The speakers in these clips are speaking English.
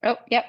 Oh, yep.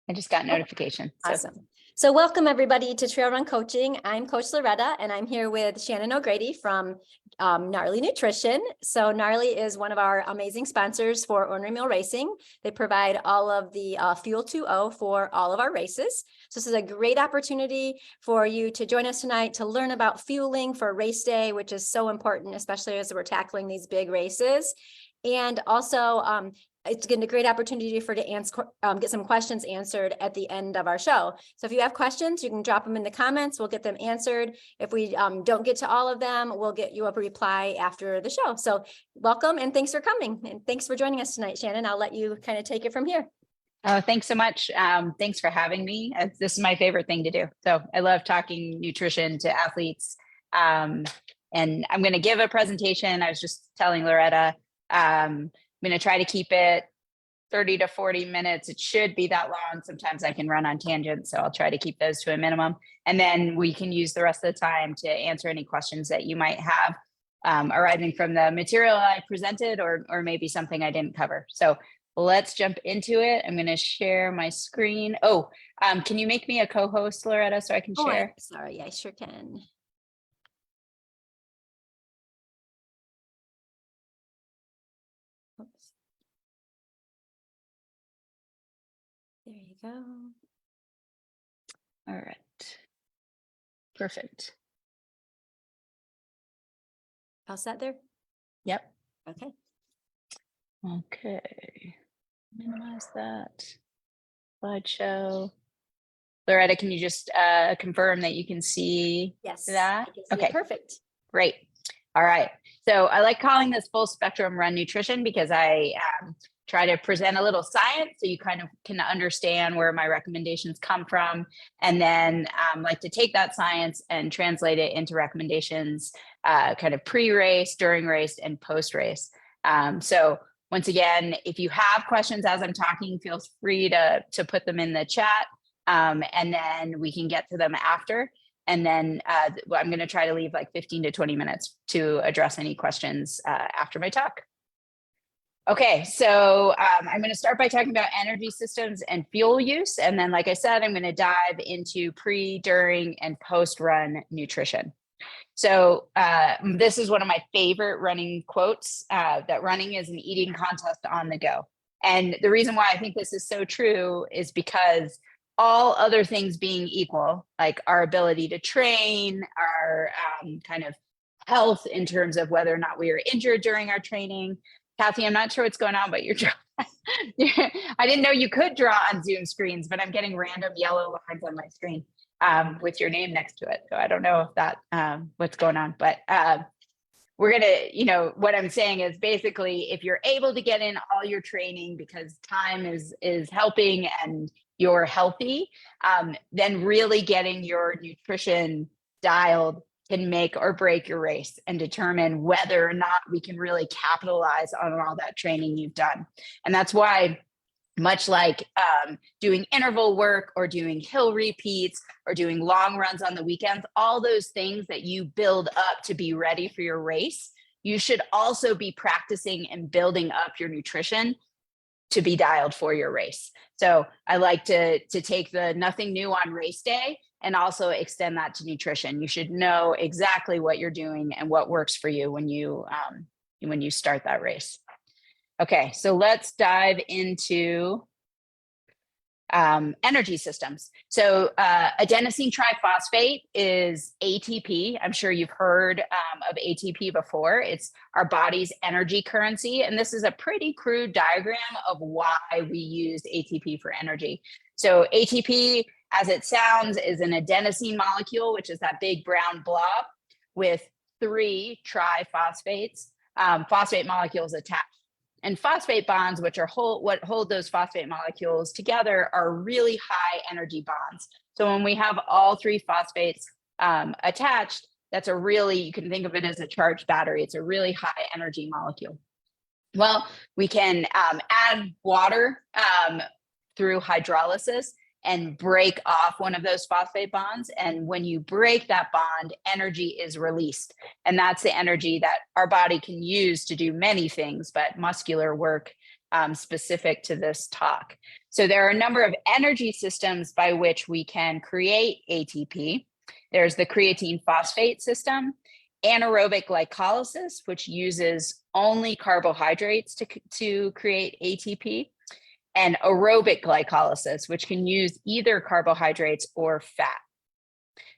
I just got notification. So. Awesome. So welcome everybody to Trail Run Coaching. I'm Coach Loretta and I'm here with Shannon O'Grady from Gnarly Nutrition. So Gnarly is one of our amazing sponsors for Ornery Mule Racing. They provide all of the Fuel 2.0 for all of our races. So this is a great opportunity for you to join us tonight to learn about fueling for race day, which is so important, especially as we're tackling these big races. And also, it's a great opportunity for to answer, get some questions answered at the end of our show. So if you have questions, you can drop them in the comments. We'll get them answered. If we don't get to all of them, we'll get you a reply after the show. So welcome and thanks for coming. And thanks for joining us tonight, Shannon. I'll let you kind of take it from here. Oh, thanks so much. Thanks for having me. This is my favorite thing to do. So I love talking nutrition to athletes. And I'm going to give a presentation. I was just telling Loretta, I'm going to try to keep it 30 to 40 minutes. It should be that long. Sometimes I can run on tangents, so I'll try to keep those to a minimum. And then we can use the rest of the time to answer any questions that you might have arising from the material I presented or maybe something I didn't cover. So let's jump into it. I'm going to share my screen. Oh, can you make me a co-host, Loretta, so I can share? Sorry, I sure can. There you go. All right. Perfect. All set there? Yep. Okay. Okay. Minimize that. Slideshow. Loretta, can you just confirm that you can see that? I can see it. Perfect. Great. All right. So I like calling this full spectrum run nutrition because I try to present a little science so you kind of can understand where my recommendations come from, and then like to take that science and translate it into recommendations kind of pre-race, during race, and post-race. So once again, if you have questions as I'm talking, feel free to put them in the chat, and then we can get to them after. And then I'm going to try to leave like 15 to 20 minutes to address any questions after my talk. Okay, so I'm going to start by talking about energy systems and fuel use. And then, like I said, I'm going to dive into pre, during, and post-run nutrition. So this is one of my favorite running quotes, that running is an eating contest on the go. And the reason why I think this is so true is because all other things being equal, like our ability to train, our kind of health in terms of whether or not we are injured during our training. Kathy, I'm not sure what's going on, but you're I didn't know you could draw on Zoom screens, but I'm getting random yellow lines on my screen with your name next to it. So I don't know if that what's going on, but we're going to, what I'm saying is basically if you're able to get in all your training because time is helping and you're healthy, then really getting your nutrition dialed can make or break your race and determine whether or not we can really capitalize on all that training you've done. And that's why, much like doing interval work or doing hill repeats or doing long runs on the weekends, all those things that you build up to be ready for your race, you should also be practicing and building up your nutrition to be dialed for your race. So I like to take the nothing new on race day and also extend that to nutrition. You should know exactly what you're doing and what works for you when you start that race. Okay, so let's dive into energy systems. So adenosine triphosphate is ATP. I'm sure you've heard of ATP before. It's our body's energy currency. And this is a pretty crude diagram of why we use ATP for energy. So ATP, as it sounds, is an adenosine molecule, which is that big brown blob with 3 triphosphates, phosphate molecules attached. And phosphate bonds, which are what hold those phosphate molecules together, are really high energy bonds. So when we have all 3 phosphates attached, that's you can think of it as a charged battery. It's a really high energy molecule. Well, we can add water through hydrolysis and break off one of those phosphate bonds. And when you break that bond, energy is released. And that's the energy that our body can use to do many things, but muscular work specific to this talk. So there are a number of energy systems by which we can create ATP. There's the creatine phosphate system, anaerobic glycolysis, which uses only carbohydrates to create ATP, and aerobic glycolysis, which can use either carbohydrates or fat.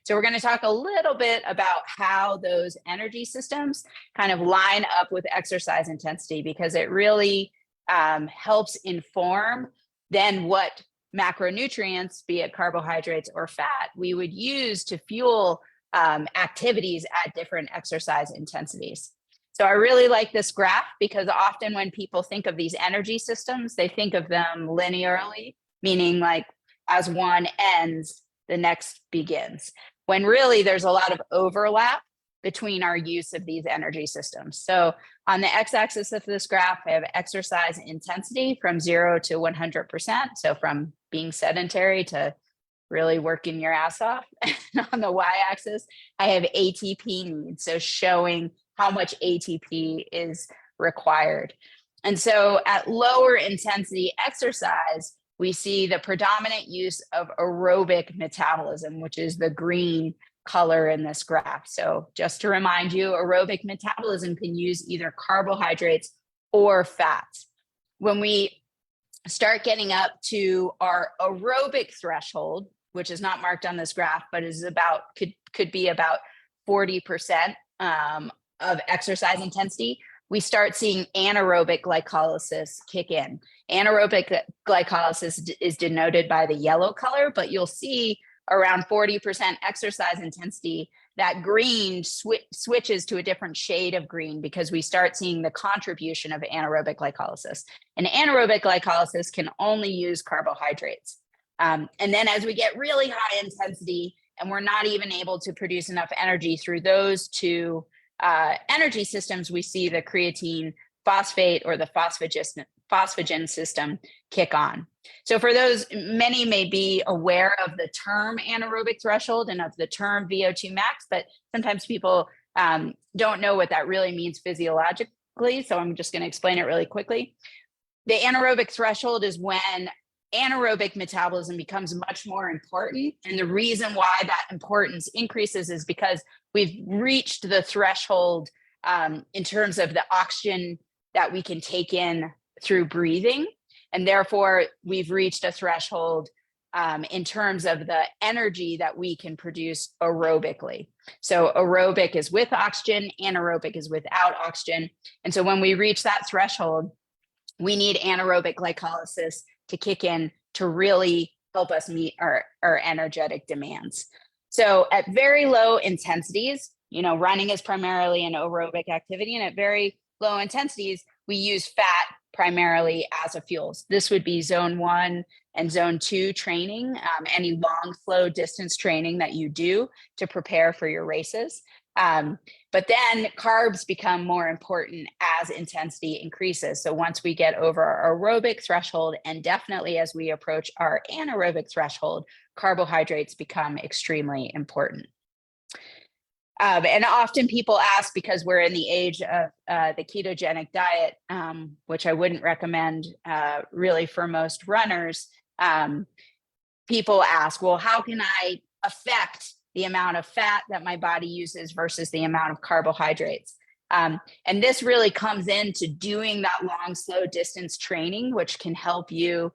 So we're going to talk a little bit about how those energy systems kind of line up with exercise intensity, because it really helps inform then what macronutrients, be it carbohydrates or fat, we would use to fuel activities at different exercise intensities. So I really like this graph because often when people think of these energy systems, they think of them linearly, meaning like as one ends, the next begins, when really there's a lot of overlap between our use of these energy systems. So on the x-axis of this graph, I have exercise intensity from 0 to 100%. So from being sedentary to really working your ass off. And on the y-axis, I have ATP needs, so showing how much ATP is required. And so at lower intensity exercise, we see the predominant use of aerobic metabolism, which is the green color in this graph. So just to remind you, aerobic metabolism can use either carbohydrates or fats. When we start getting up to our aerobic threshold, which is not marked on this graph, but is about could be about 40% of exercise intensity, we start seeing anaerobic glycolysis kick in. Anaerobic glycolysis is denoted by the yellow color, but you'll see around 40% exercise intensity, that green switches to a different shade of green because we start seeing the contribution of anaerobic glycolysis. And anaerobic glycolysis can only use carbohydrates. And then as we get really high intensity and we're not even able to produce enough energy through those two energy systems, we see the creatine phosphate or the phosphagen system kick on. So for those, many may be aware of the term anaerobic threshold and of the term VO2 max, but sometimes people don't know what that really means physiologically. So I'm just going to explain it really quickly. The anaerobic threshold is when anaerobic metabolism becomes much more important. And the reason why that importance increases is because we've reached the threshold in terms of the oxygen that we can take in through breathing. And therefore, we've reached a threshold in terms of the energy that we can produce aerobically. So aerobic is with oxygen, anaerobic is without oxygen. And so when we reach that threshold, we need anaerobic glycolysis to kick in to really help us meet our energetic demands. So at very low intensities, running is primarily an aerobic activity, and at very low intensities, we use fat primarily as a fuel. This would be zone 1 and zone 2 training, any long, slow distance training that you do to prepare for your races. But then carbs become more important as intensity increases. So once we get over our aerobic threshold, and definitely as we approach our anaerobic threshold, carbohydrates become extremely important. And often people ask, because we're in the age of the ketogenic diet, which I wouldn't recommend really for most runners, people ask, well, how can I affect the amount of fat that my body uses versus the amount of carbohydrates? And this really comes into doing that long, slow distance training, which can help your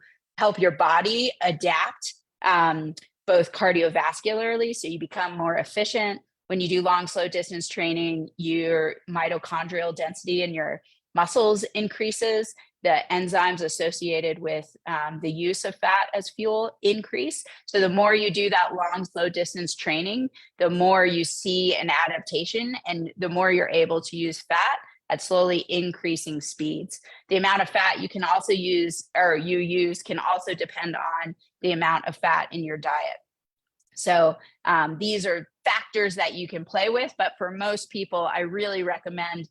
body adapt both cardiovascularly, so you become more efficient. When you do long, slow distance training, your mitochondrial density in your muscles increases. The enzymes associated with the use of fat as fuel increase. So the more you do that long, slow distance training, the more you see an adaptation and the more you're able to use fat at slowly increasing speeds. The amount of fat you can also use can also depend on the amount of fat in your diet. So these are factors that you can play with, but for most people, I really recommend,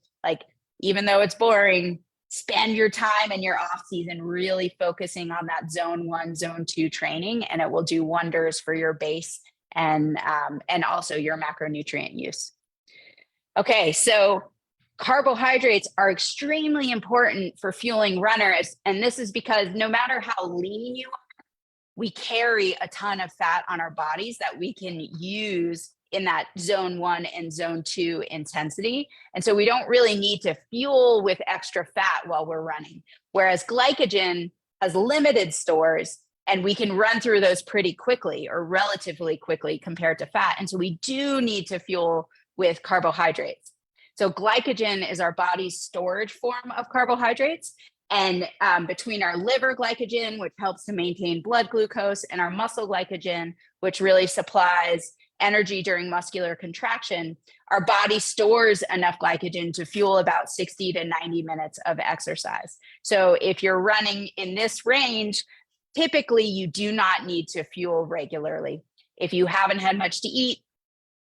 even though it's boring, spend your time in your off season really focusing on that zone 1, zone 2 training, and it will do wonders for your base and also your macronutrient use. Okay, so carbohydrates are extremely important for fueling runners. And this is because no matter how lean you are, we carry a ton of fat on our bodies that we can use in that zone 1 and zone 2 intensity. And so we don't really need to fuel with extra fat while we're running. Whereas glycogen has limited stores and we can run through those pretty quickly or relatively quickly compared to fat. And so we do need to fuel with carbohydrates. So glycogen is our body's storage form of carbohydrates. And between our liver glycogen, which helps to maintain blood glucose, and our muscle glycogen, which really supplies energy during muscular contraction, our body stores enough glycogen to fuel about 60 to 90 minutes of exercise. So if you're running in this range, typically you do not need to fuel regularly. If you haven't had much to eat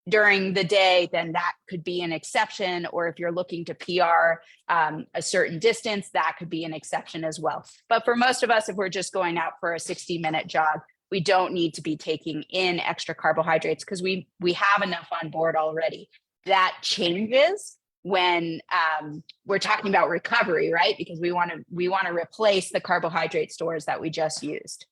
during the day, then that could be an exception. Or if you're looking to PR a certain distance, that could be an exception as well. But for most of us, if we're just going out for a 60-minute jog, we don't need to be taking in extra carbohydrates because we have enough on board already. That changes when we're talking about recovery, right? Because we want to replace the carbohydrate stores that we just used.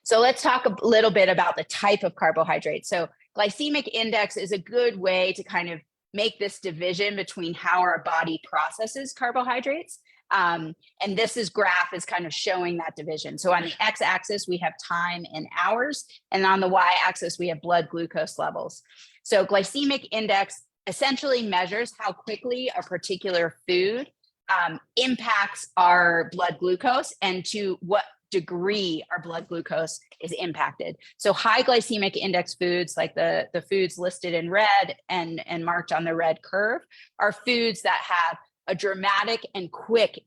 So let's talk a little bit about the type of carbohydrate. So glycemic index is a good way to kind of make this division between how our body processes carbohydrates. And this graph is kind of showing that division. So on the x-axis, we have time in hours, and on the y-axis, we have blood glucose levels. So glycemic index essentially measures how quickly a particular food impacts our blood glucose and to what degree our blood glucose is impacted. So high glycemic index foods, like the foods listed in red and marked on the red curve, are foods that have a dramatic and quick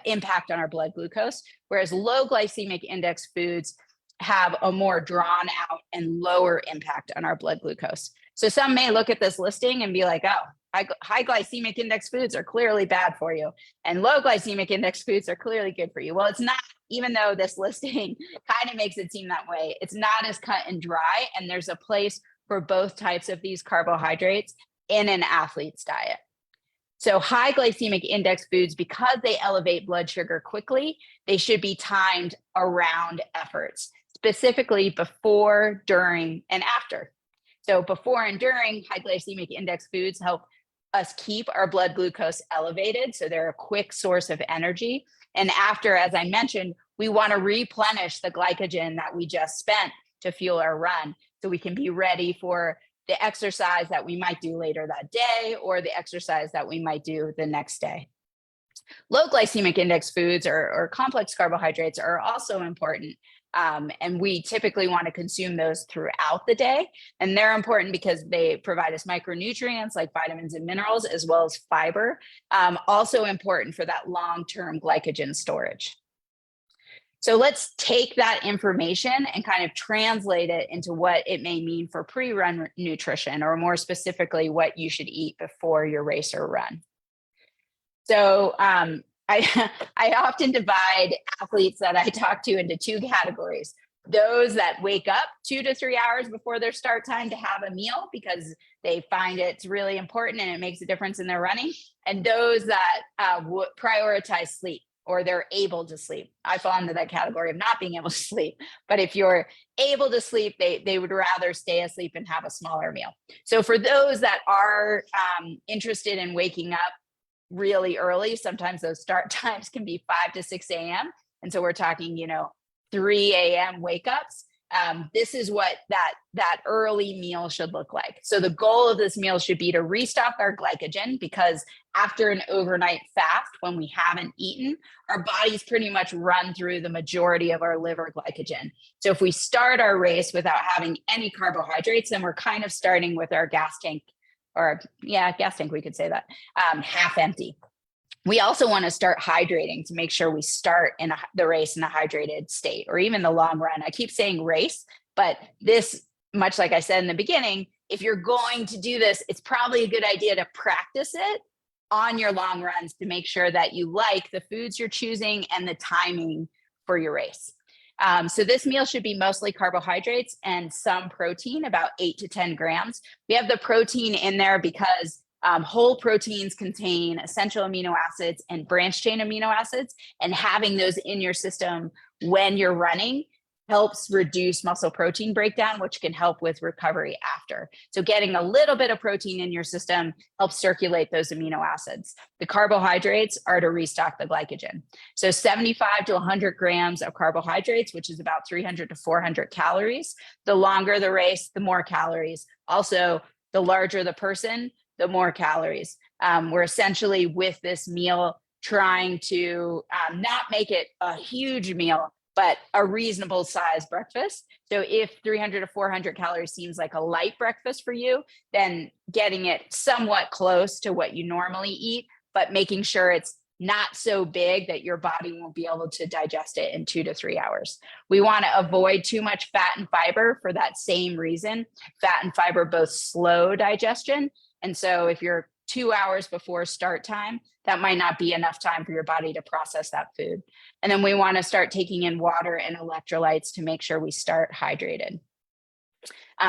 impact on our blood glucose, whereas low glycemic index foods have a more drawn out and lower impact on our blood glucose. So some may look at this listing and be like, oh, high glycemic index foods are clearly bad for you, and low glycemic index foods are clearly good for you. Well, it's not, even though this listing kind of makes it seem that way. It's not as cut and dry, and there's a place for both types of these carbohydrates in an athlete's diet. So high glycemic index foods, because they elevate blood sugar quickly, they should be timed around efforts, specifically before, during, and after. So before and during, high glycemic index foods help us keep our blood glucose elevated, so they're a quick source of energy. And after, as I mentioned, we want to replenish the glycogen that we just spent to fuel our run, so we can be ready for the exercise that we might do later that day or the exercise that we might do the next day. Low glycemic index foods or complex carbohydrates are also important. And we typically want to consume those throughout the day. And they're important because they provide us micronutrients like vitamins and minerals, as well as fiber. Also important for that long-term glycogen storage. So let's take that information and kind of translate it into what it may mean for pre-run nutrition, or more specifically, what you should eat before your race or run. So I often divide athletes that I talk to into two categories. Those that wake up 2 to 3 hours before their start time to have a meal because they find it's really important and it makes a difference in their running. And those that prioritize sleep, or they're able to sleep. I fall into that category of not being able to sleep. But if you're able to sleep, they would rather stay asleep and have a smaller meal. So for those that are interested in waking up really early, sometimes those start times can be 5 to 6 a.m. And so we're talking, 3 a.m. wake ups. This is what that early meal should look like. So the goal of this meal should be to restock our glycogen, because after an overnight fast, when we haven't eaten, our bodies pretty much run through the majority of our liver glycogen. So if we start our race without having any carbohydrates, then we're kind of starting with our gas tank, we could say that, half empty. We also want to start hydrating to make sure we start in the race in a hydrated state, or even the long run. I keep saying race, but this, much like I said in the beginning, if you're going to do this, it's probably a good idea to practice it on your long runs to make sure that you like the foods you're choosing and the timing for your race. So this meal should be mostly carbohydrates and some protein, about 8 to 10 grams. We have the protein in there because Whole proteins contain essential amino acids and branched chain amino acids, and having those in your system when you're running helps reduce muscle protein breakdown, which can help with recovery after. So getting a little bit of protein in your system helps circulate those amino acids. The carbohydrates are to restock the glycogen. So 75 to 100 grams of carbohydrates, which is about 300 to 400 calories. The longer the race, the more calories. Also, the larger the person, the more calories. We're essentially with this meal trying to not make it a huge meal, but a reasonable size breakfast. So if 300 to 400 calories seems like a light breakfast for you, then getting it somewhat close to what you normally eat, but making sure it's not so big that your body won't be able to digest it in 2 to 3 hours. We want to avoid too much fat and fiber for that same reason. Fat and fiber both slow digestion. And so if you're 2 hours before start time, that might not be enough time for your body to process that food. And then we want to start taking in water and electrolytes to make sure we start hydrated.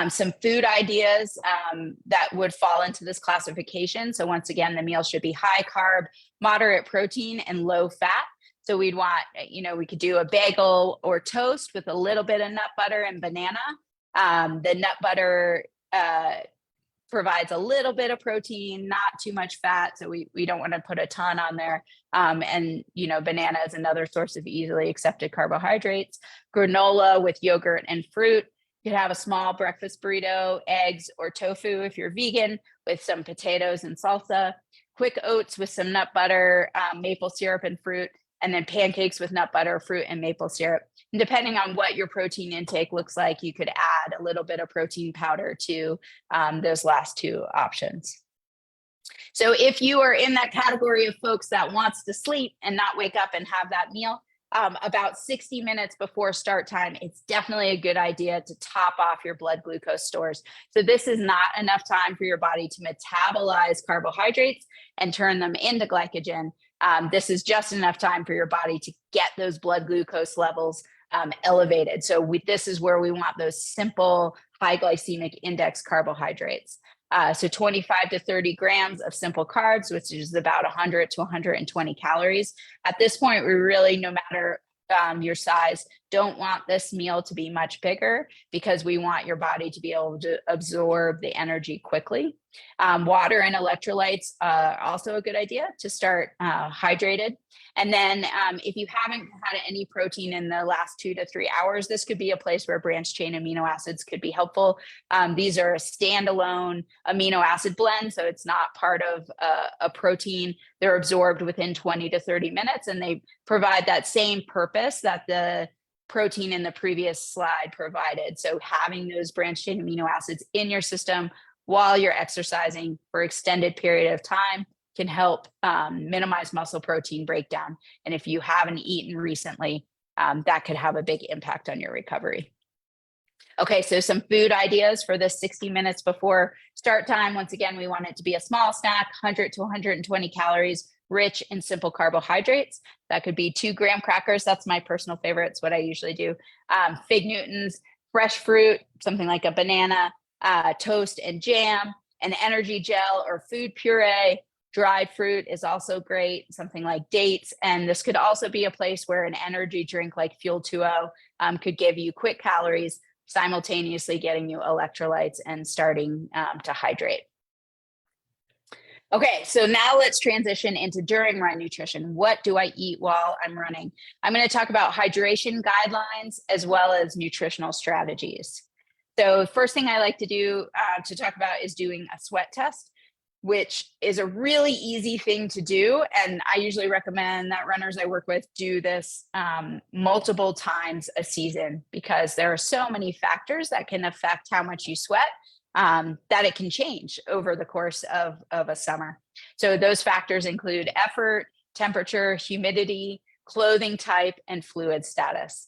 Some food ideas that would fall into this classification. So once again, the meal should be high carb, moderate protein, and low fat. So we'd want, we could do a bagel or toast with a little bit of nut butter and banana. The nut butter provides a little bit of protein, not too much fat. So we don't want to put a ton on there. And banana is another source of easily accepted carbohydrates. Granola with yogurt and fruit. You could have a small breakfast burrito, eggs or tofu if you're vegan, with some potatoes and salsa. Quick oats with some nut butter, maple syrup and fruit, and then pancakes with nut butter, fruit, and maple syrup. And depending on what your protein intake looks like, you could add a little bit of protein powder to those last two options. So if you are in that category of folks that wants to sleep and not wake up and have that meal, about 60 minutes before start time, it's definitely a good idea to top off your blood glucose stores. So this is not enough time for your body to metabolize carbohydrates and turn them into glycogen. This is just enough time for your body to get those blood glucose levels elevated. So this is where we want those simple high glycemic index carbohydrates. So 25 to 30 grams of simple carbs, which is about 100 to 120 calories. At this point, we really, no matter your size, don't want this meal to be much bigger, because we want your body to be able to absorb the energy quickly. Water and electrolytes are also a good idea to start hydrated. And then if you haven't had any protein in the last 2 to 3 hours, this could be a place where branched chain amino acids could be helpful. These are a standalone amino acid blend, so it's not part of a protein. They're absorbed within 20 to 30 minutes, and they provide that same purpose that the protein in the previous slide provided. So having those branched chain amino acids in your system while you're exercising for extended period of time can help minimize muscle protein breakdown. And if you haven't eaten recently, that could have a big impact on your recovery. Okay, so some food ideas for this 60 minutes before start time. Once again, we want it to be a small snack, 100 to 120 calories, rich in simple carbohydrates. That could be 2 graham crackers. That's my personal favorite. It's what I usually do. Fig Newtons, fresh fruit, something like a banana, toast and jam, an energy gel or food puree. Dried fruit is also great, something like dates. And this could also be a place where an energy drink like Fuel 2.0 could give you quick calories, simultaneously getting you electrolytes and starting to hydrate. Okay, so now let's transition into during run nutrition. What do I eat while I'm running? I'm going to talk about hydration guidelines as well as nutritional strategies. So first thing I like to do to talk about is doing a sweat test, which is a really easy thing to do. And I usually recommend that runners I work with do this multiple times a season, because there are so many factors that can affect how much you sweat that it can change over the course of a summer. So those factors include effort, temperature, humidity, clothing type, and fluid status.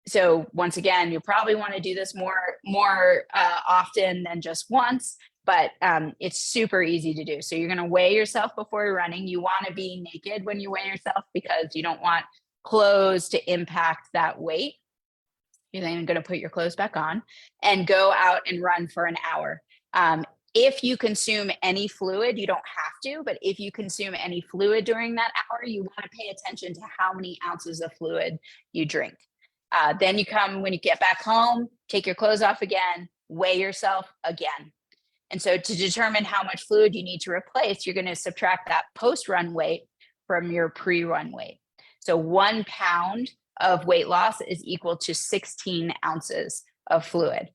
So once again, you probably want to do this more often than just once, but it's super easy to do. So you're going to weigh yourself before you're running. You want to be naked when you weigh yourself, because you don't want clothes to impact that weight. You're then going to put your clothes back on and go out and run for an hour. If you consume any fluid, you don't have to, but if you consume any fluid during that hour, you want to pay attention to how many ounces of fluid you drink. Then you come, when you get back home, take your clothes off again, weigh yourself again. And so to determine how much fluid you need to replace, you're going to subtract that post-run weight from your pre-run weight. So 1 pound of weight loss is equal to 16 ounces of fluid.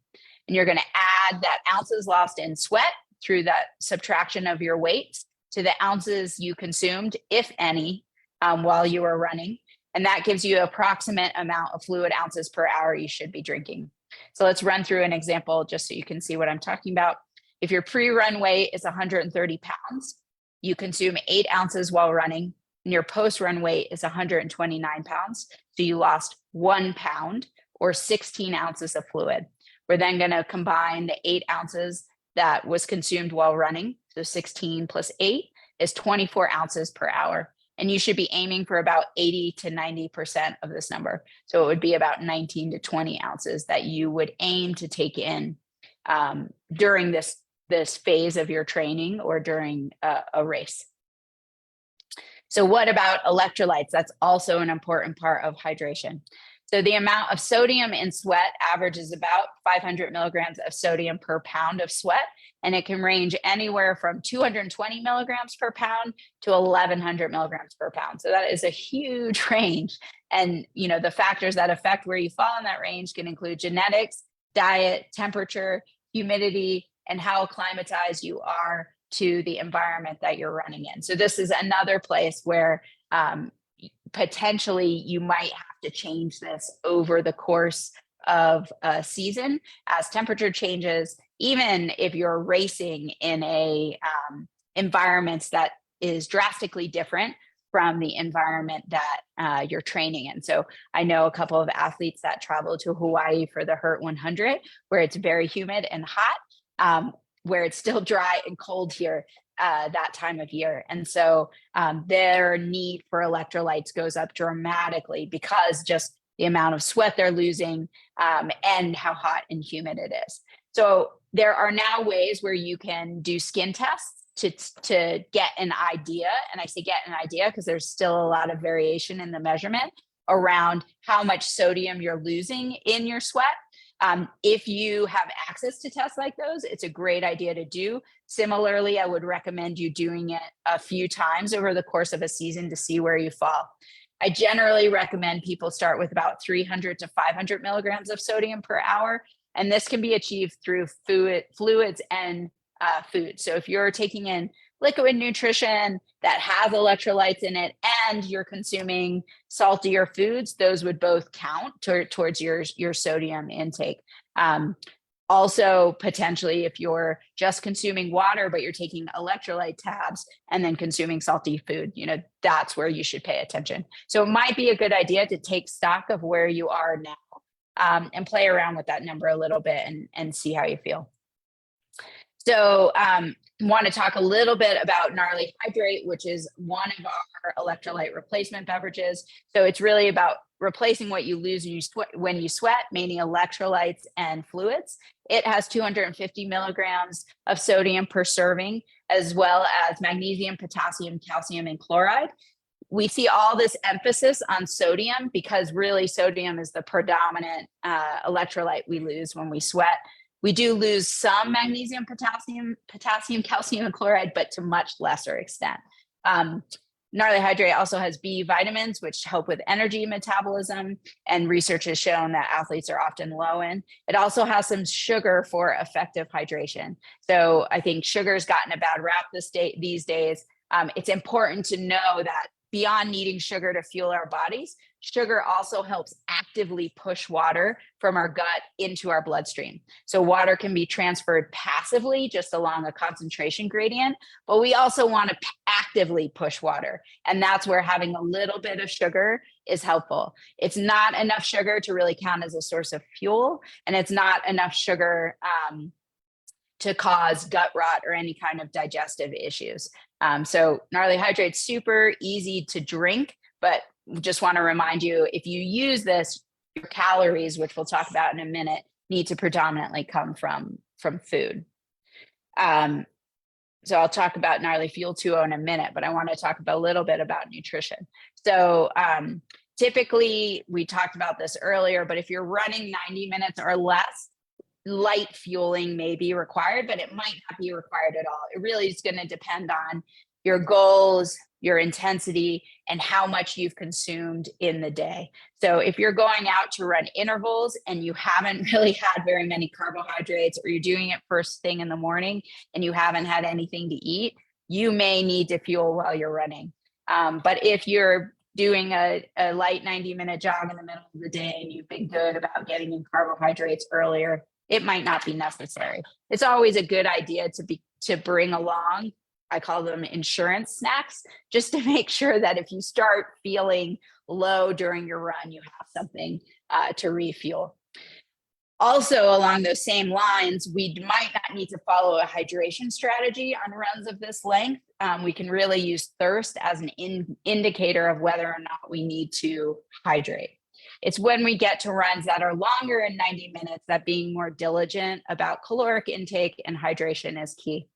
And you're going to add that ounces lost in sweat through that subtraction of your weight to the ounces you consumed, if any, while you were running. And that gives you an approximate amount of fluid ounces per hour you should be drinking. So let's run through an example just so you can see what I'm talking about. If your pre-run weight is 130 pounds, you consume 8 ounces while running, and your post-run weight is 129 pounds. So you lost 1 pound or 16 ounces of fluid. We're then going to combine the 8 ounces that was consumed while running. So 16 plus 8 is 24 ounces per hour. And you should be aiming for about 80 to 90% of this number. So it would be about 19 to 20 ounces that you would aim to take in during this phase of your training or during a race. So what about electrolytes? That's also an important part of hydration. So the amount of sodium in sweat averages about 500 milligrams of sodium per pound of sweat, and it can range anywhere from 220 milligrams per pound to 1,100 milligrams per pound. So that is a huge range. And the factors that affect where you fall in that range can include genetics, diet, temperature, humidity, and how acclimatized you are to the environment that you're running in. So this is another place where potentially you might have to change this over the course of a season as temperature changes, even if you're racing in a environment that is drastically different from the environment that you're training in. So I know a couple of athletes that travel to Hawaii for the Hurt 100, where it's very humid and hot, where it's still dry and cold here that time of year. And so their need for electrolytes goes up dramatically because just the amount of sweat they're losing and how hot and humid it is. So there are now ways where you can do skin tests to get an idea. And I say get an idea because there's still a lot of variation in the measurement around how much sodium you're losing in your sweat. If you have access to tests like those, it's a great idea to do. Similarly, I would recommend you doing it a few times over the course of a season to see where you fall. I generally recommend people start with about 300 to 500 milligrams of sodium per hour, and this can be achieved through fluids and food. So if you're taking in liquid nutrition that has electrolytes in it and you're consuming saltier foods, those would both count towards your sodium intake. Also, potentially, if you're just consuming water, but you're taking electrolyte tabs and then consuming salty food, that's where you should pay attention. So it might be a good idea to take stock of where you are now and play around with that number a little bit and see how you feel. So want to talk a little bit about Gnarly Hydrate, which is one of our electrolyte replacement beverages. So it's really about replacing what you lose when you sweat, meaning electrolytes and fluids. It has 250 milligrams of sodium per serving, as well as magnesium, potassium, calcium, and chloride. We see all this emphasis on sodium because really sodium is the predominant electrolyte we lose when we sweat. We do lose some magnesium, potassium, calcium, and chloride, but to much lesser extent. Gnarly Hydrate also has B vitamins, which help with energy metabolism, and research has shown that athletes are often low in. It also has some sugar for effective hydration. So I think sugar's gotten a bad rap these days. It's important to know that beyond needing sugar to fuel our bodies, sugar also helps actively push water from our gut into our bloodstream. So water can be transferred passively just along a concentration gradient, but we also want to actively push water. And that's where having a little bit of sugar is helpful. It's not enough sugar to really count as a source of fuel, and it's not enough sugar to cause gut rot or any kind of digestive issues. So Gnarly Hydrate's super easy to drink, but just want to remind you, if you use this, your calories, which we'll talk about in a minute, need to predominantly come from food. So I'll talk about Gnarly Fuel 2.0 in a minute, but I want to talk about a little bit about nutrition. So typically, we talked about this earlier, but if you're running 90 minutes or less, light fueling may be required, but it might not be required at all. It really is going to depend on your goals, your intensity, and how much you've consumed in the day. So if you're going out to run intervals and you haven't really had very many carbohydrates, or you're doing it first thing in the morning and you haven't had anything to eat, you may need to fuel while you're running. But if you're doing a light 90-minute jog in the middle of the day and you've been good about getting in carbohydrates earlier, it might not be necessary. It's always a good idea to bring along, I call them insurance snacks, just to make sure that if you start feeling low during your run, you have something to refuel. Also, along those same lines, we might not need to follow a hydration strategy on runs of this length. We can really use thirst as an indicator of whether or not we need to hydrate. It's when we get to runs that are longer in 90 minutes that being more diligent about caloric intake and hydration is key.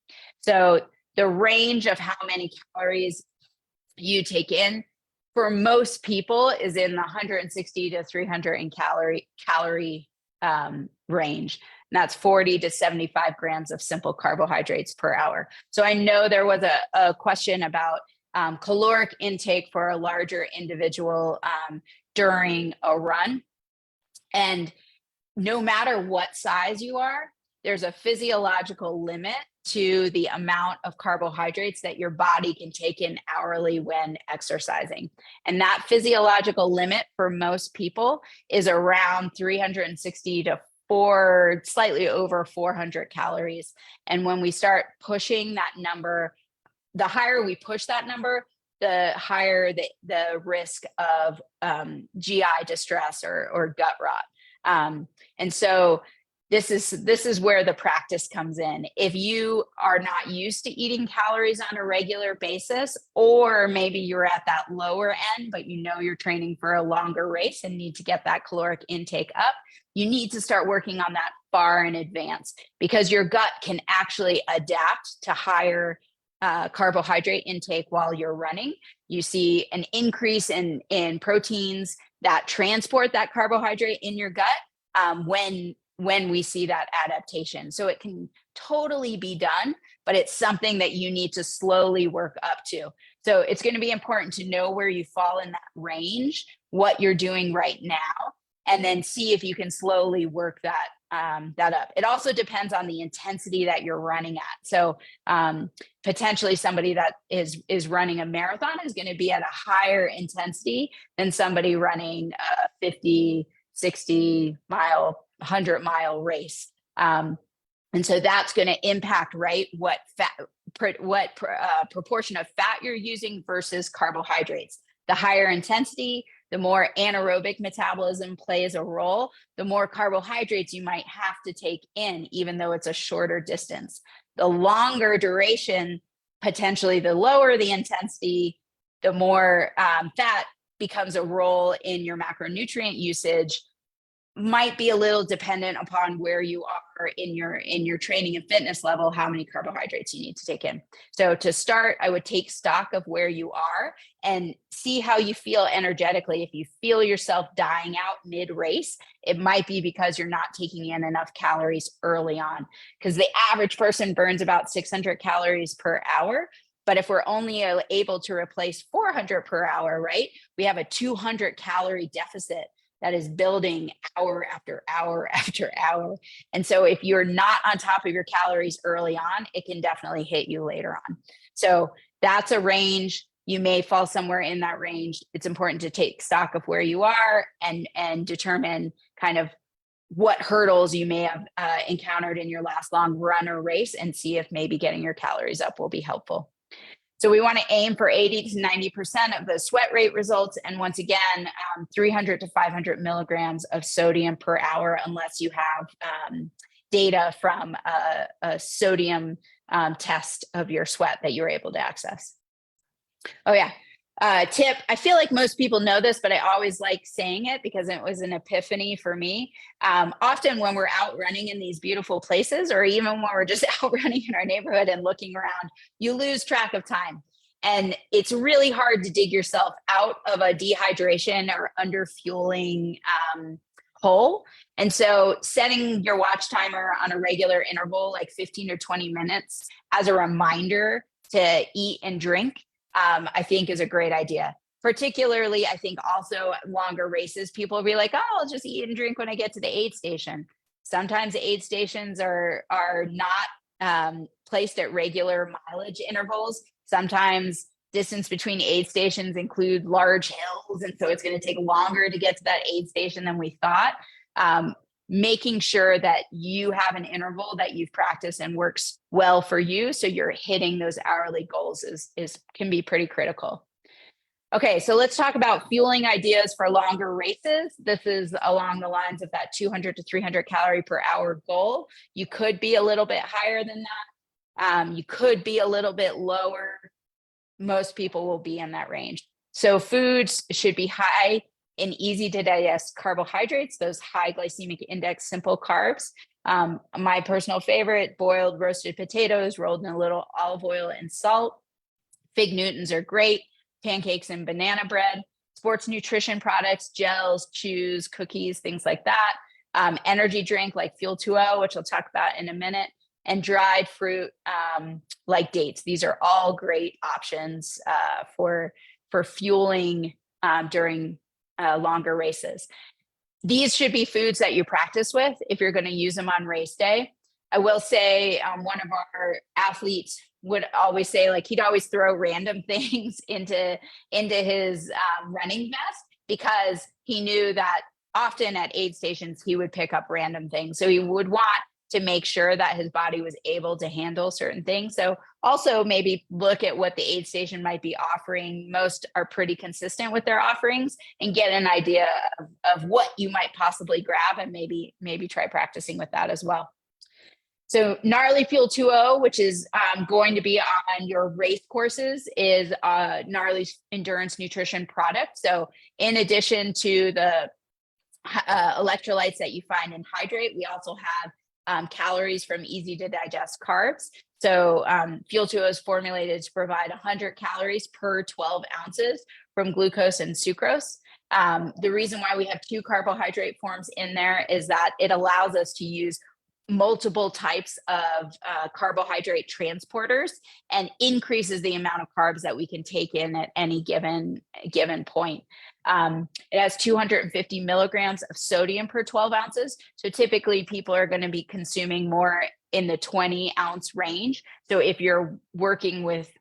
So the range of how many calories you take in for most people is in the 160 to 300 calorie range. And that's 40 to 75 grams of simple carbohydrates per hour. So I know there was a question about caloric intake for a larger individual during a run. And no matter what size you are, there's a physiological limit to the amount of carbohydrates that your body can take in hourly when exercising. And that physiological limit for most people is around 360 to slightly over 400 calories. And when we start pushing that number, the higher we push that number, the higher the risk of GI distress or gut rot. And so this is where the practice comes in. If you are not used to eating calories on a regular basis, or maybe you're at that lower end, but you know you're training for a longer race and need to get that caloric intake up, you need to start working on that far in advance, because your gut can actually adapt to higher carbohydrate intake while you're running. You see an increase in proteins that transport that carbohydrate in your gut when we see that adaptation. So it can totally be done, but it's something that you need to slowly work up to. So it's going to be important to know where you fall in that range, what you're doing right now, and then see if you can slowly work that up. It also depends on the intensity that you're running at. So potentially somebody that is running a marathon is going to be at a higher intensity than somebody running a 50, 60 mile, 100-mile race. And so that's going to impact, right, what proportion of fat you're using versus carbohydrates. The higher intensity, the more anaerobic metabolism plays a role, the more carbohydrates you might have to take in, even though it's a shorter distance. The longer duration, potentially the lower the intensity, the more fat becomes a role in your macronutrient usage. Might be a little dependent upon where you are in your training and fitness level, how many carbohydrates you need to take in. So to start, I would take stock of where you are and see how you feel energetically. If you feel yourself dying out mid-race, it might be because you're not taking in enough calories early on, because the average person burns about 600 calories per hour. But if we're only able to replace 400 per hour, right, we have a 200 calorie deficit that is building hour after hour after hour. And so if you're not on top of your calories early on, it can definitely hit you later on. So that's a range. You may fall somewhere in that range. It's important to take stock of where you are and determine kind of what hurdles you may have encountered in your last long run or race, and see if maybe getting your calories up will be helpful. So we want to aim for 80 to 90% of the sweat rate results. And once again, 300 to 500 milligrams of sodium per hour, unless you have data from a sodium test of your sweat that you're able to access. Oh yeah. Tip, I feel like most people know this, but I always like saying it because it was an epiphany for me. Often when we're out running in these beautiful places, or even when we're just out running in our neighborhood and looking around, you lose track of time. And it's really hard to dig yourself out of a dehydration or under fueling hole. And so setting your watch timer on a regular interval, like 15 or 20 minutes as a reminder to eat and drink, I think is a great idea. Particularly, I think also longer races, people will be like, oh, I'll just eat and drink when I get to the aid station. Sometimes aid stations are not placed at regular mileage intervals. Sometimes distance between aid stations include large hills, and so it's going to take longer to get to that aid station than we thought. Making sure that you have an interval that you've practiced and works well for you, so you're hitting those hourly goals is can be pretty critical. Okay, so let's talk about fueling ideas for longer races. This is along the lines of that 200 to 300 calorie per hour goal. You could be a little bit higher than that. You could be a little bit lower. Most people will be in that range. So foods should be high in easy to digest carbohydrates, those high glycemic index simple carbs. My personal favorite, boiled roasted potatoes rolled in a little olive oil and salt. Fig Newtons are great. Pancakes and banana bread. Sports nutrition products, gels, chews, cookies, things like that. Energy drink like Fuel 2O, which I'll talk about in a minute. And dried fruit like dates. These are all great options for fueling during longer races. These should be foods that you practice with if you're going to use them on race day. I will say one of our athletes would always say, like, he'd always throw random things into his running vest, because he knew that often at aid stations he would pick up random things. So he would want to make sure that his body was able to handle certain things. So also maybe look at what the aid station might be offering. Most are pretty consistent with their offerings, and get an idea of what you might possibly grab, and maybe try practicing with that as well. So Gnarly Fuel 2O, which is going to be on your race courses, is Gnarly's endurance nutrition product. So in addition to the electrolytes that you find in Hydrate, we also have calories from easy to digest carbs. So Fuel 2O is formulated to provide 100 calories per 12 ounces from glucose and sucrose. The reason why we have 2 carbohydrate forms in there is that it allows us to use multiple types of carbohydrate transporters, and increases the amount of carbs that we can take in at any given point. It has 250 milligrams of sodium per 12 ounces. So typically people are going to be consuming more in the 20 ounce range. So if you're working with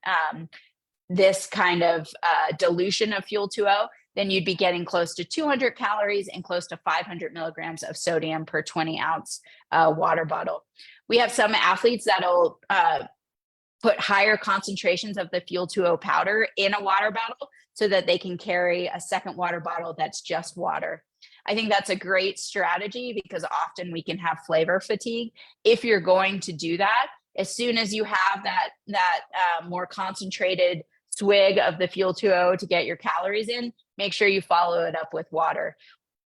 this kind of dilution of Fuel 2O, then you'd be getting close to 200 calories and close to 500 milligrams of sodium per 20 ounce water bottle. We have some athletes that'll put higher concentrations of the Fuel 2O powder in a water bottle so that they can carry a second water bottle that's just water. I think that's a great strategy, because often we can have flavor fatigue. If you're going to do that, as soon as you have that more concentrated swig of the Fuel 2O to get your calories in, make sure you follow it up with water.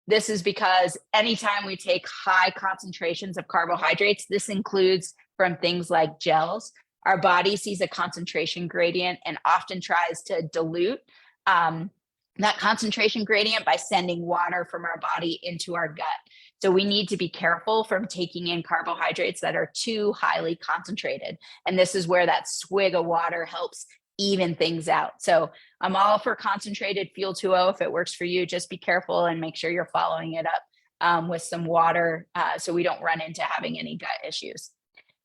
This is because anytime we take high concentrations of carbohydrates, this includes from things like gels, our body sees a concentration gradient and often tries to dilute that concentration gradient by sending water from our body into our gut. So we need to be careful from taking in carbohydrates that are too highly concentrated. And this is where that swig of water helps even things out. So I'm all for concentrated Fuel 2O. If it works for you, just be careful and make sure you're following it up with some water so we don't run into having any gut issues.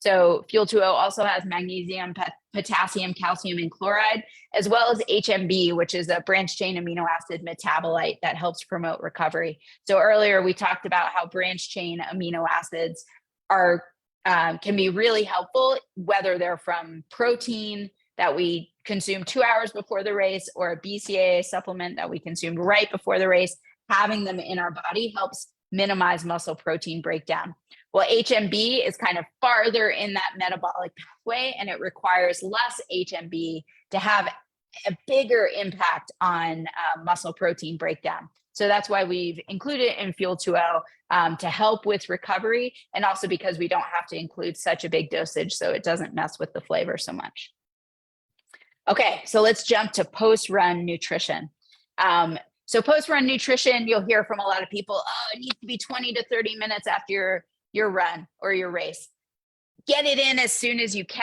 So Fuel 2O also has magnesium, potassium, calcium, and chloride, as well as HMB, which is a branched chain amino acid metabolite that helps promote recovery. So earlier we talked about how branched chain amino acids are can be really helpful, whether they're from protein that we consume 2 hours before the race, or a BCAA supplement that we consumed right before the race. Having them in our body helps minimize muscle protein breakdown. Well, HMB is kind of farther in that metabolic pathway, and it requires less HMB to have a bigger impact on muscle protein breakdown. So that's why we've included it in Fuel 2.0 to help with recovery, and also because we don't have to include such a big dosage so it doesn't mess with the flavor so much. Okay, so let's jump to post-run nutrition. So post-run nutrition, you'll hear from a lot of people, oh, it needs to be 20 to 30 minutes after your run or your race. Get it in as soon as you can.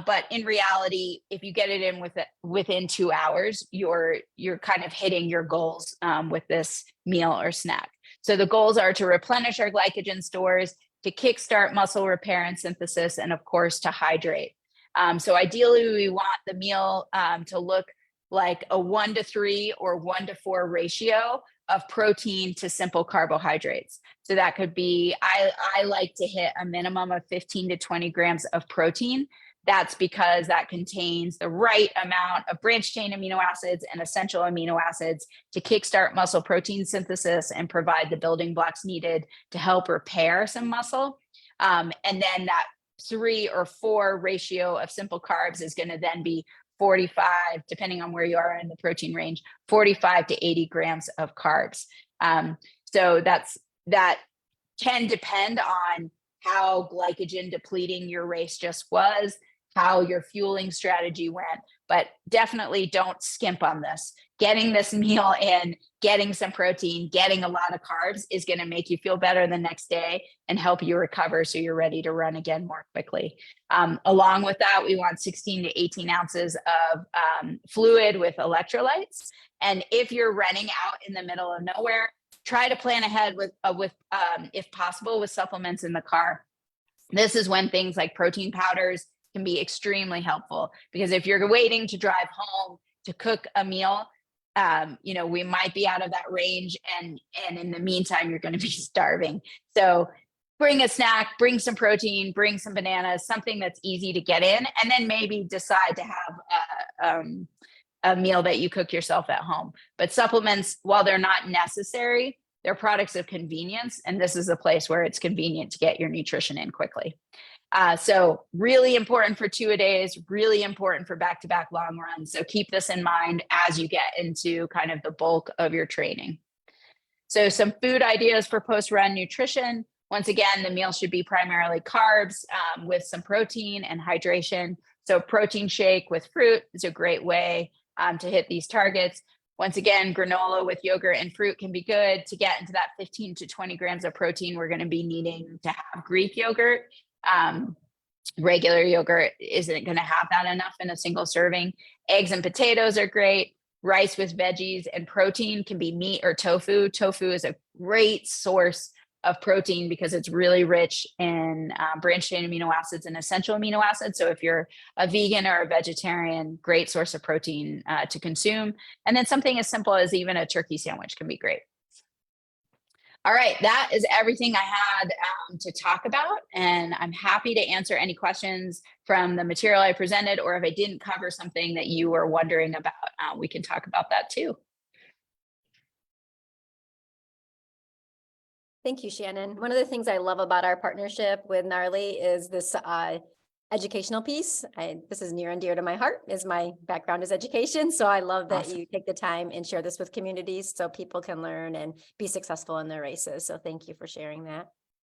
But in reality, if you get it in within 2 hours, you're kind of hitting your goals with this meal or snack. So the goals are to replenish our glycogen stores, to kickstart muscle repair and synthesis, and of course, to hydrate. So ideally, we want the meal to look like a 1-to-3 or 1-to-4 ratio of protein to simple carbohydrates. So that could be, I like to hit a minimum of 15 to 20 grams of protein. That's because that contains the right amount of branched chain amino acids and essential amino acids to kickstart muscle protein synthesis and provide the building blocks needed to help repair some muscle. And then that 3 or 4 ratio of simple carbs is going to then be 45, depending on where you are in the protein range, 45 to 80 grams of carbs. So that can depend on how glycogen depleting your race just was, how your fueling strategy went, but definitely don't skimp on this. Getting this meal in, getting some protein, getting a lot of carbs is going to make you feel better the next day and help you recover so you're ready to run again more quickly. Along with that, we want 16 to 18 ounces of fluid with electrolytes. And if you're running out in the middle of nowhere, try to plan ahead with if possible, with supplements in the car. This is when things like protein powders can be extremely helpful, because if you're waiting to drive home to cook a meal, we might be out of that range, and in the meantime, you're going to be starving. So bring a snack, bring some protein, bring some bananas, something that's easy to get in, and then maybe decide to have a meal that you cook yourself at home. But supplements, while they're not necessary, they're products of convenience, and this is a place where it's convenient to get your nutrition in quickly. So really important for 2-a-days, really important for back-to-back long runs. So keep this in mind as you get into kind of the bulk of your training. So some food ideas for post-run nutrition. Once again, the meal should be primarily carbs with some protein and hydration. So protein shake with fruit is a great way to hit these targets. Once again, granola with yogurt and fruit can be good. To get into that 15 to 20 grams of protein, we're going to be needing to have Greek yogurt. Regular yogurt isn't going to have that enough in a single serving. Eggs and potatoes are great. Rice with veggies and protein can be meat or tofu. Tofu is a great source of protein because it's really rich in branched chain amino acids and essential amino acids. So if you're a vegan or a vegetarian, great source of protein to consume. And then something as simple as even a turkey sandwich can be great. All right, that is everything I had to talk about, and I'm happy to answer any questions from the material I presented, or if I didn't cover something that you were wondering about, we can talk about that too. Thank you, Shannon. One of the things I love about our partnership with Gnarly is this educational piece. This is near and dear to my heart, as my background is education. So I love that you take the time and share this with communities so people can learn and be successful in their races. So thank you for sharing that.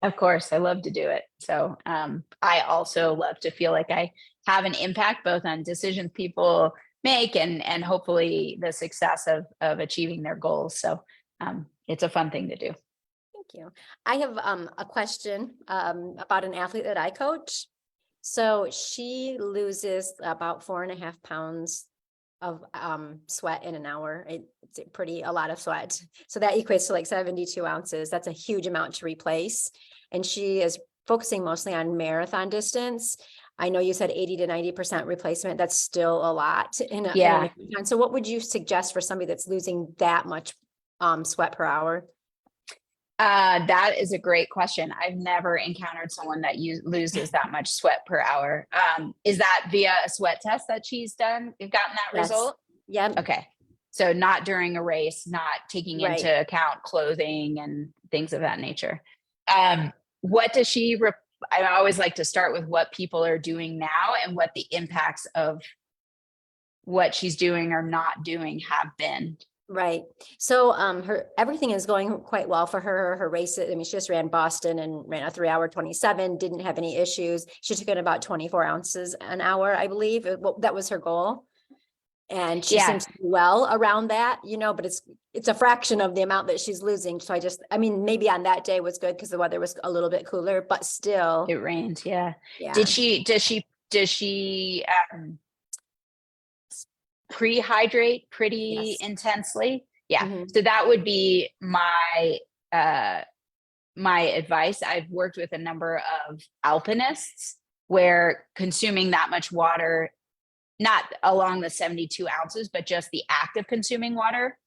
Of course, I love to do it. So I also love to feel like I have an impact both on decisions people make and hopefully the success of achieving their goals. So it's a fun thing to do. Thank you. I have a question about an athlete that I coach. So she loses about 4.5 pounds of sweat in an hour. It's a lot of sweat. So that equates to like 72 ounces. That's a huge amount to replace. And she is focusing mostly on marathon distance. I know you said 80 to 90% replacement. That's still a lot in a marathon. So what would you suggest for somebody that's losing that much sweat per hour? That is a great question. I've never encountered someone that loses that much sweat per hour. Is that via a sweat test that she's done? You've gotten that result? Yeah. Okay. So not during a race, not taking into account clothing and things of that nature. What does she, I always like to start with what people are doing now and what the impacts of what she's doing or not doing have been. Right. So everything is going quite well for her. Her races, I mean, she just ran Boston and ran a 3 hour 27, didn't have any issues. She took in about 24 ounces an hour, I believe. Well, that was her goal. And she seems to do well around that, but it's a fraction of the amount that she's losing. So I mean, maybe on that day was good because the weather was a little bit cooler, but still. It rained. Yeah. Yeah. Does she pre-hydrate pretty intensely? Yeah. Mm-hmm. So that would be my advice. I've worked with a number of alpinists where consuming that much water, not along the 72 ounces, but just the act of consuming water,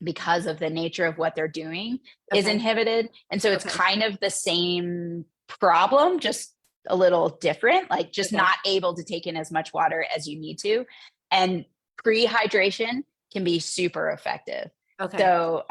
because of the nature of what they're doing, is inhibited. And so it's kind of the same problem, just a little different, like just not able to take in as much water as you need to. And pre-hydration can be super effective. So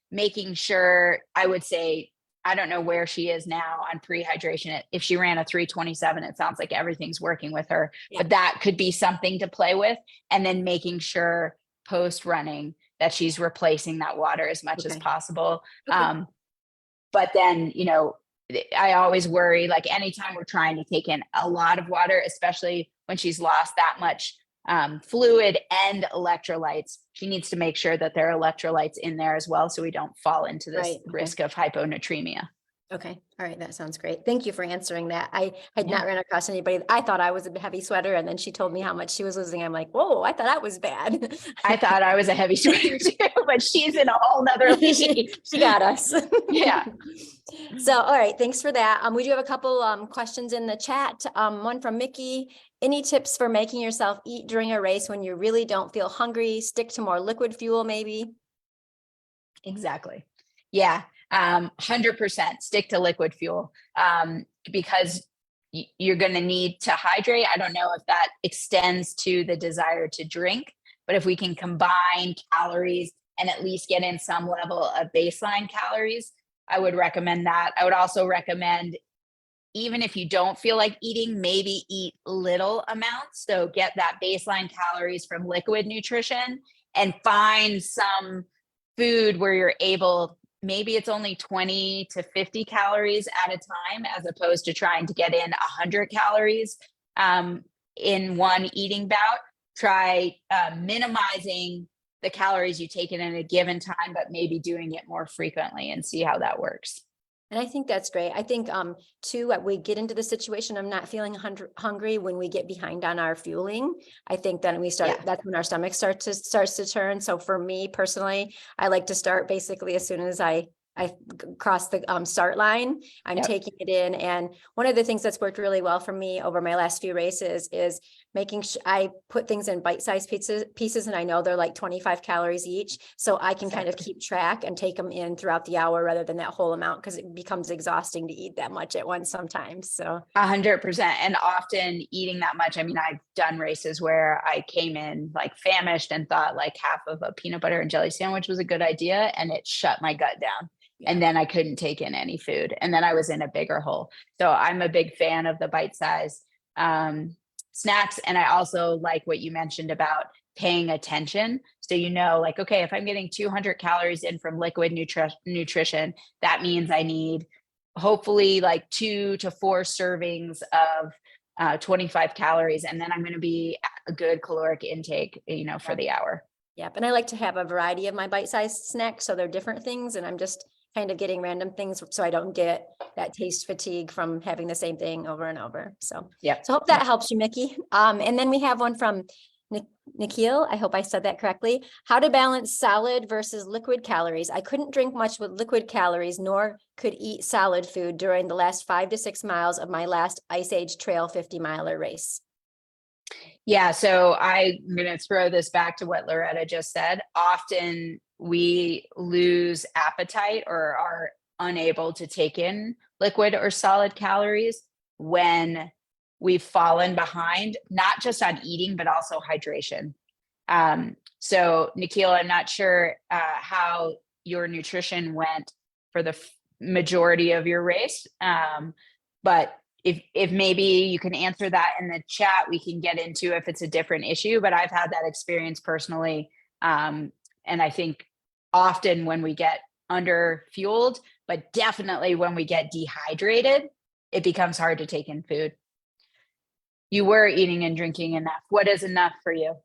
making sure, I would say, I don't know where she is now on pre-hydration. If she ran a 327, it sounds like everything's working with her, but that could be something to play with. And then making sure post running that she's replacing that water as much as possible. But then, I always worry, like anytime we're trying to take in a lot of water, especially when she's lost that much fluid and electrolytes, she needs to make sure that there are electrolytes in there as well, so we don't fall into this risk of hyponatremia. Okay. All right. That sounds great. Thank you for answering that. I had not ran across anybody. I thought I was a heavy sweater, and then she told me how much she was losing. I'm like, whoa, I thought that was bad. I thought I was a heavy sweater too, but she's in a whole nother league. She got us. Yeah. So, all right. Thanks for that. We do have a couple questions in the chat. One from Mickey. Any tips for making yourself eat during a race when you really don't feel hungry? Stick to more liquid fuel, maybe? Exactly. Yeah. 100% stick to liquid fuel, because you're going to need to hydrate. I don't know if that extends to the desire to drink, but if we can combine calories and at least get in some level of baseline calories, I would recommend that. I would also recommend, even if you don't feel like eating, maybe eat little amounts. So get that baseline calories from liquid nutrition and find some food where you're able, maybe it's only 20 to 50 calories at a time, as opposed to trying to get in 100 calories in one eating bout. Try minimizing the calories you take in at a given time, but maybe doing it more frequently, and see how that works. And I think that's great. I think too, we get into the situation of not feeling hungry when we get behind on our fueling. I think then that's when our stomach starts to turn. So for me personally, I like to start basically as soon as I cross the start line. I'm taking it in. And one of the things that's worked really well for me over my last few races is making sure I put things in bite-sized pieces, and I know they're like 25 calories each. So I can kind of keep track and take them in throughout the hour rather than that whole amount, because it becomes exhausting to eat that much at once sometimes. So 100%. And often eating that much, I mean, I've done races where I came in like famished and thought like half of a peanut butter and jelly sandwich was a good idea, and it shut my gut down. And then I couldn't take in any food. And then I was in a bigger hole. So I'm a big fan of the bite-sized snacks. And I also like what you mentioned about paying attention. So, like, okay, if I'm getting 200 calories in from liquid nutrition, that means I need hopefully like 2 to 4 servings of 25 calories. And then I'm going to be at a good caloric intake, for the hour. Yep. And I like to have a variety of my bite-sized snacks. So they're different things. And I'm just kind of getting random things so I don't get that taste fatigue from having the same thing over and over. So, So hope that helps you, Mickey. And then we have one from Nikhil. I hope I said that correctly. How to balance solid versus liquid calories. I couldn't drink much with liquid calories, nor could eat solid food during the last 5 to 6 miles of my last Ice Age Trail 50-miler race. Yeah, so I'm going to throw this back to what Loretta just said. Often we lose appetite or are unable to take in liquid or solid calories when we've fallen behind, not just on eating, but also hydration. So Nikhil, I'm not sure how your nutrition went for the majority of your race, but if maybe you can answer that in the chat, we can get into if it's a different issue, but I've had that experience personally. And I think often when we get under fueled, but definitely when we get dehydrated, it becomes hard to take in food. You were eating and drinking enough. What is enough for you?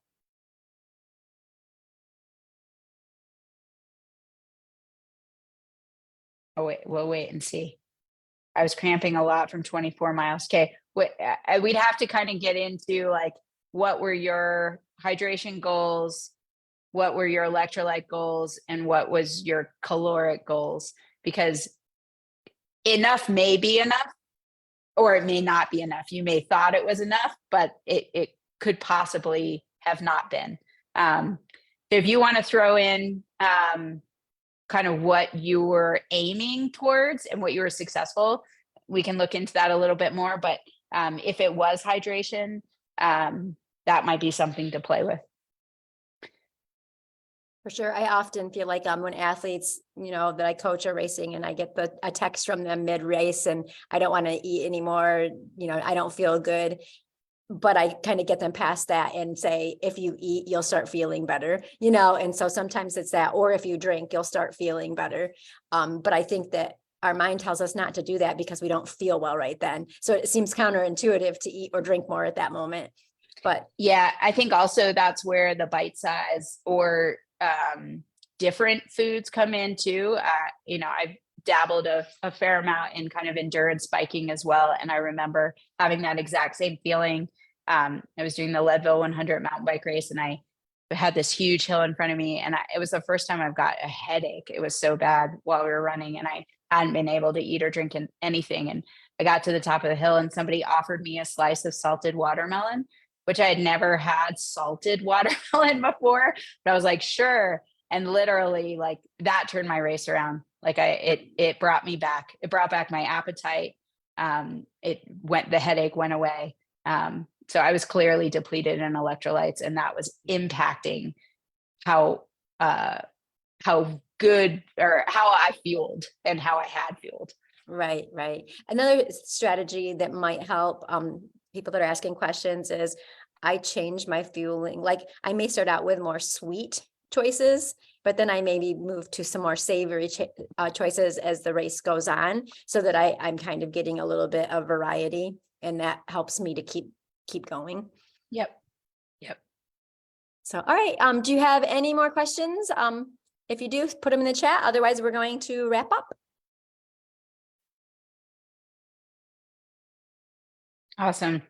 Oh, wait, we'll wait and see. I was cramping a lot from 24 miles. Okay. We'd have to kind of get into like, what were your hydration goals? What were your electrolyte goals? And what was your caloric goals? Because enough may be enough, or it may not be enough. You may thought it was enough, but it could possibly have not been. If you want to throw in kind of what you were aiming towards and what you were successful, we can look into that a little bit more. But if it was hydration, that might be something to play with. For sure. I often feel like when athletes, that I coach are racing and I get a text from them mid-race and I don't want to eat anymore, I don't feel good. But I kind of get them past that and say, if you eat, you'll start feeling better, and so sometimes it's that, or if you drink, you'll start feeling better. But I think that our mind tells us not to do that because we don't feel well right then. So it seems counterintuitive to eat or drink more at that moment. But yeah, I think also that's where the bite size or different foods come in too. I've dabbled a fair amount in kind of endurance biking as well. And I remember having that exact same feeling. I was doing the Leadville 100 mountain bike race and I had this huge hill in front of me. And it was the first time I've got a headache. It was so bad while we were running and I hadn't been able to eat or drink anything. And I got to the top of the hill and somebody offered me a slice of salted watermelon, which I had never had salted watermelon before, but I was like, sure. And literally like that turned my race around. Like it brought me back. It brought back my appetite. The headache went away. So I was clearly depleted in electrolytes and that was impacting how good or how I fueled and how I had fueled. Right. Another strategy that might help people that are asking questions is I change my fueling. Like I may start out with more sweet choices, but then I maybe move to some more savory choices as the race goes on so that I'm kind of getting a little bit of variety and that helps me to keep going. Yep. So, all right. Do you have any more questions? If you do, put them in the chat. Otherwise, we're going to wrap up. Awesome.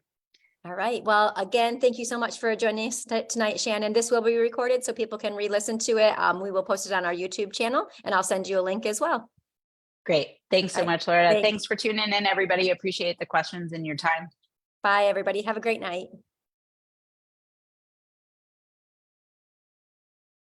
All right. Well, again, thank you so much for joining us tonight, Shannon. This will be recorded so people can re-listen to it. We will post it on our YouTube channel and I'll send you a link as well. Great. Thanks so much, Loretta. Thanks. Thanks for tuning in, everybody. Appreciate the questions and your time. Bye, everybody. Have a great night.